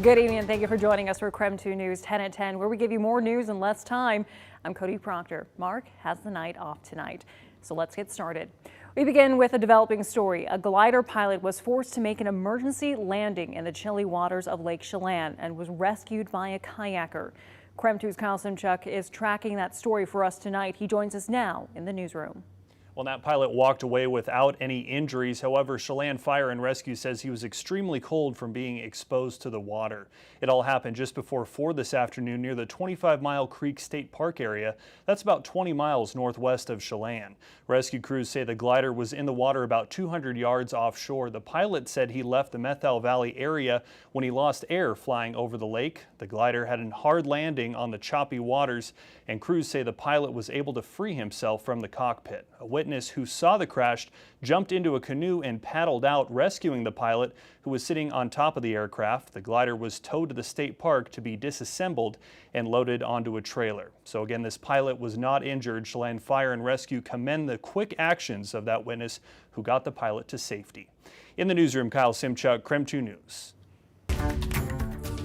Good evening and thank you for joining us for KREM 2 News 10 at 10, where we give you more news in less time. I'm Cody Proctor. Mark has the night off tonight, so let's get started. We begin with a developing story. A glider pilot was forced to make an emergency landing in the chilly waters of Lake Chelan and was rescued by a kayaker. KREM 2's Kyle Simchuk is tracking that story for us tonight. He joins us now in the newsroom. Well, that pilot walked away without any injuries. However, Chelan Fire and Rescue says he was extremely cold from being exposed to the water. It all happened just before 4 this afternoon near the 25-Mile Creek State Park area. That's about 20 miles northwest of Chelan. Rescue crews say the glider was in the water about 200 yards offshore. The pilot said he left the Methel Valley area when he lost air flying over the lake. The glider had a hard landing on the choppy waters, and crews say the pilot was able to free himself from the cockpit. A witness who saw the crash jumped into a canoe and paddled out, rescuing the pilot who was sitting on top of the aircraft. The glider was towed to the state park to be disassembled and loaded onto a trailer. So again, this pilot was not injured. Chelan Fire and Rescue commend the quick actions of that witness who got the pilot to safety. In the newsroom, Kyle Simchuk, KREM 2 News.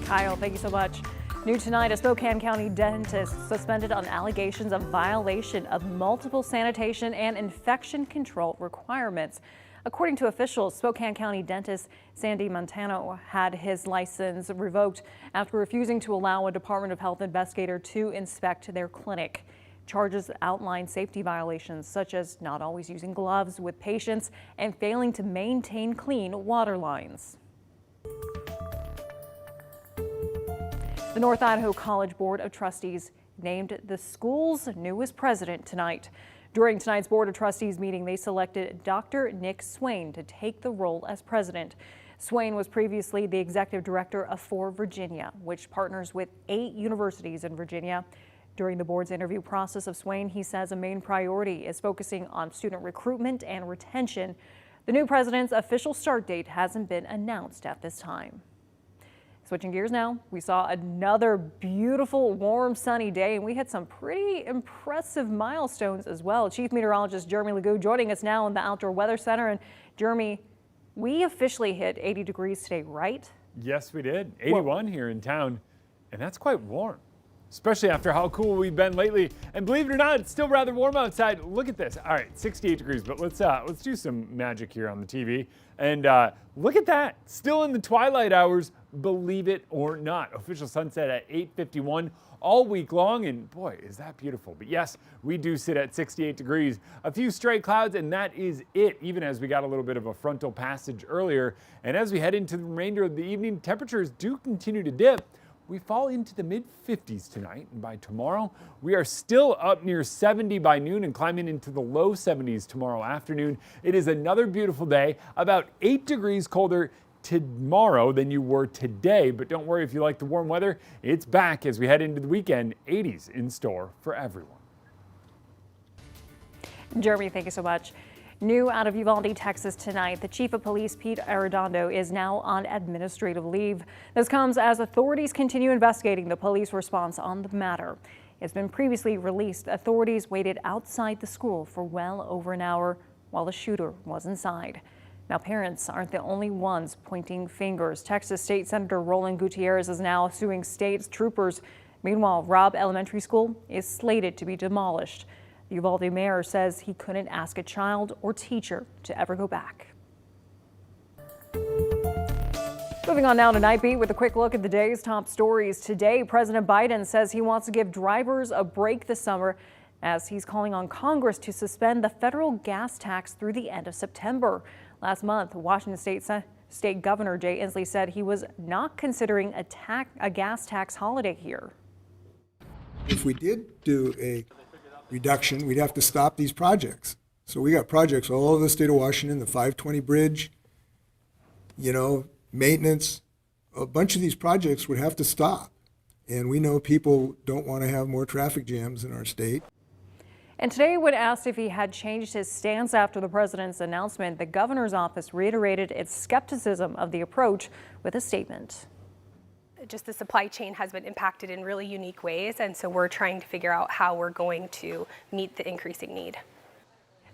Kyle, thank you so much. New tonight, a Spokane County dentist suspended on allegations of violation of multiple sanitation and infection control requirements. According to officials, Spokane County dentist Sandy Montano had his license revoked after refusing to allow a Department of Health investigator to inspect their clinic. Charges outline safety violations such as not always using gloves with patients and failing to maintain clean water lines. The North Idaho College Board of Trustees named the school's newest president tonight. During tonight's Board of Trustees meeting, they selected Dr. Nick Swain to take the role as president. Swain was previously the executive director of For Virginia, which partners with 8 universities in Virginia. During the board's interview process of Swain, he says a main priority is focusing on student recruitment and retention. The new president's official start date hasn't been announced at this time. Switching gears now, we saw another beautiful, warm, sunny day, and we had some pretty impressive milestones as well. Chief Meteorologist Jeremy Legoo joining us now in the Outdoor Weather Center. And Jeremy, we officially hit 80 degrees today, right? Yes, we did. 81 here in town, and that's quite warm, especially after how cool we've been lately. And believe it or not, it's still rather warm outside. Look at this. All right, 68 degrees, but let's do some magic here on the TV. And look at that, still in the twilight hours, believe it or not. Official sunset at 8:51 all week long, and boy, is that beautiful. But yes, we do sit at 68 degrees. A few stray clouds, and that is it, even as we got a little bit of a frontal passage earlier. And as we head into the remainder of the evening, temperatures do continue to dip. We fall into the mid-50s tonight, and by tomorrow, we are still up near 70 by noon and climbing into the low 70s tomorrow afternoon. It is another beautiful day, about 8 degrees colder tomorrow than you were today, but don't worry if you like the warm weather, it's back as we head into the weekend. 80s in store for everyone. Jeremy, thank you so much. New out of Uvalde, Texas tonight, the chief of police, Pete Arredondo, is now on administrative leave. This comes as authorities continue investigating the police response on the matter. It's been previously released. Authorities waited outside the school for well over an hour while the shooter was inside. Now, parents aren't the only ones pointing fingers. Texas State Senator Roland Gutierrez is now suing state troopers. Meanwhile, Robb Elementary School is slated to be demolished. The Uvalde mayor says he couldn't ask a child or teacher to ever go back. Moving on now to Nightbeat with a quick look at the day's top stories. Today, President Biden says he wants to give drivers a break this summer as he's calling on Congress to suspend the federal gas tax through the end of September. Last month, Washington State Governor Jay Inslee said he was not considering a gas tax holiday here. If we did do a reduction, we'd have to stop these projects. So we got projects all over the state of Washington, the 520 bridge, maintenance. A bunch of these projects would have to stop. And we know people don't want to have more traffic jams in our state. And today, when asked if he had changed his stance after the president's announcement, the governor's office reiterated its skepticism of the approach with a statement. Just the supply chain has been impacted in really unique ways, and so we're trying to figure out how we're going to meet the increasing need.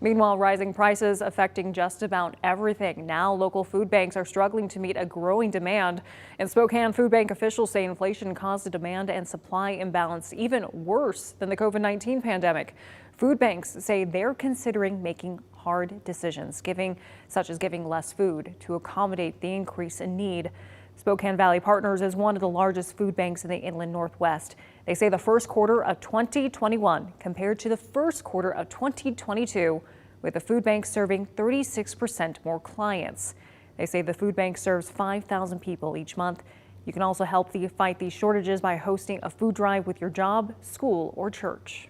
Meanwhile, rising prices affecting just about everything. Now, local food banks are struggling to meet a growing demand. In Spokane, food bank officials say inflation caused a demand and supply imbalance even worse than the COVID-19 pandemic. Food banks say they're considering making hard decisions, such as giving less food to accommodate the increase in need. Spokane Valley Partners is one of the largest food banks in the inland Northwest. They say the first quarter of 2021 compared to the first quarter of 2022, with the food bank serving 36% more clients. They say the food bank serves 5,000 people each month. You can also help fight these shortages by hosting a food drive with your job, school, or church.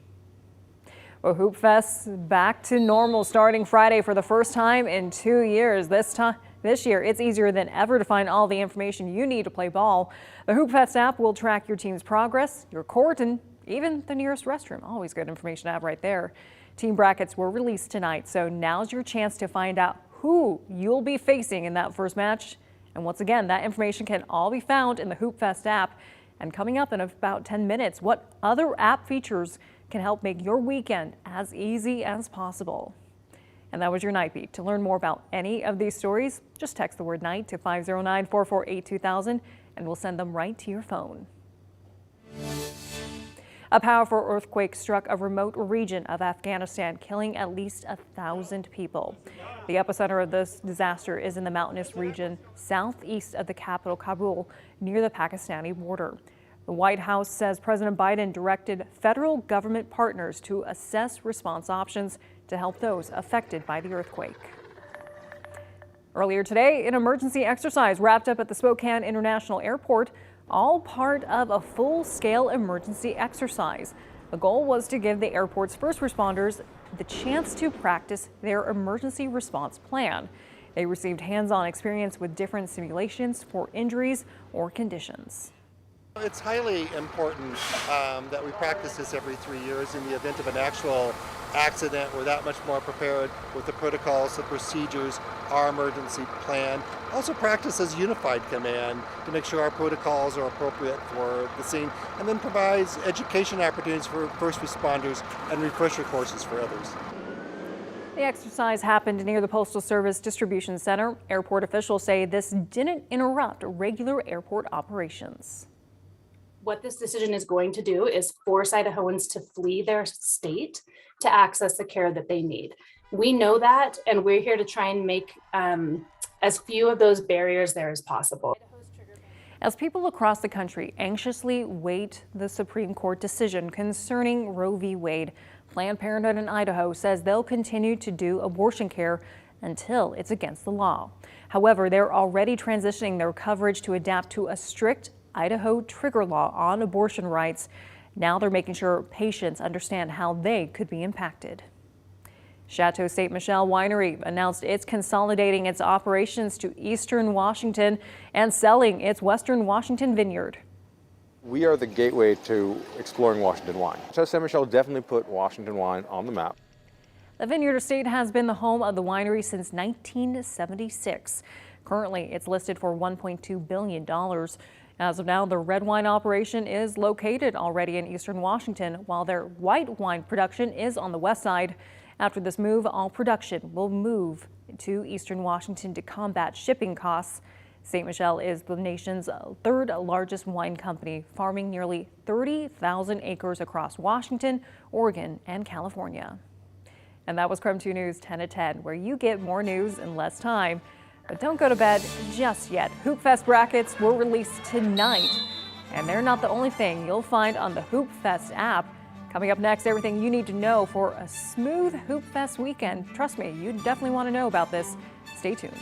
Well, Hoop Fest back to normal starting Friday for the first time in 2 years. This year, it's easier than ever to find all the information you need to play ball. The Hoop Fest app will track your team's progress, your court, and even the nearest restroom. Always good information to have right there. Team brackets were released tonight, so now's your chance to find out who you'll be facing in that first match. And once again, that information can all be found in the Hoop Fest app. And coming up in about 10 minutes, what other app features can help make your weekend as easy as possible. And that was your Night Beat. To learn more about any of these stories, just text the word night to 509-448-2000 and we'll send them right to your phone. A powerful earthquake struck a remote region of Afghanistan, killing at least 1,000 people. The epicenter of this disaster is in the mountainous region southeast of the capital, Kabul, near the Pakistani border. The White House says President Biden directed federal government partners to assess response options to help those affected by the earthquake. Earlier today, an emergency exercise wrapped up at the Spokane International Airport, all part of a full-scale emergency exercise. The goal was to give the airport's first responders the chance to practice their emergency response plan. They received hands-on experience with different simulations for injuries or conditions. It's highly important that we practice this every 3 years. In the event of an actual accident, we're that much more prepared with the protocols, the procedures, our emergency plan. Also practice as unified command to make sure our protocols are appropriate for the scene, and then provides education opportunities for first responders and refresher courses for others. The exercise happened near the Postal Service Distribution Center. Airport officials say this didn't interrupt regular airport operations. What this decision is going to do is force Idahoans to flee their state to access the care that they need. We know that, and we're here to try and make as few of those barriers there as possible. As people across the country anxiously wait the Supreme Court decision concerning Roe v. Wade, Planned Parenthood in Idaho says they'll continue to do abortion care until it's against the law. However, they're already transitioning their coverage to adapt to a strict Idaho trigger law on abortion rights. Now they're making sure patients understand how they could be impacted. Chateau Ste. Michelle Winery announced it's consolidating its operations to Eastern Washington and selling its Western Washington vineyard. We are the gateway to exploring Washington wine. Chateau Ste. Michelle definitely put Washington wine on the map. The vineyard estate has been the home of the winery since 1976. Currently, it's listed for $1.2 billion. As of now, the red wine operation is located already in Eastern Washington, while their white wine production is on the west side. After this move, all production will move to Eastern Washington to combat shipping costs. Ste. Michelle is the nation's third largest wine company, farming nearly 30,000 acres across Washington, Oregon, and California. And that was KREM 2 News 10 at 10, where you get more news in less time. But don't go to bed just yet. Hoop Fest brackets were released tonight, and they're not the only thing you'll find on the Hoop Fest app. Coming up next, everything you need to know for a smooth Hoop Fest weekend. Trust me, you definitely want to know about this. Stay tuned.